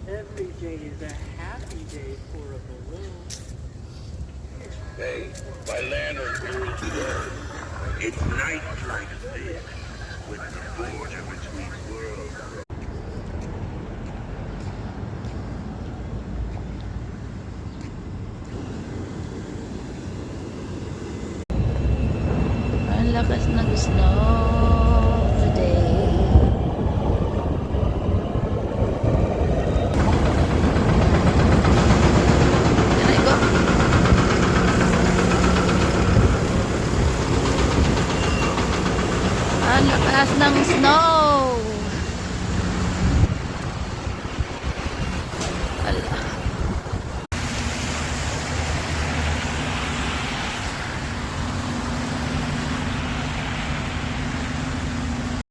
Every day is a happy day for a balloon. Hey, my lantern rules the world. It's night like this, with the border between worlds. Ang lakas ng snow today. Can I go? Ang lakas ng snow.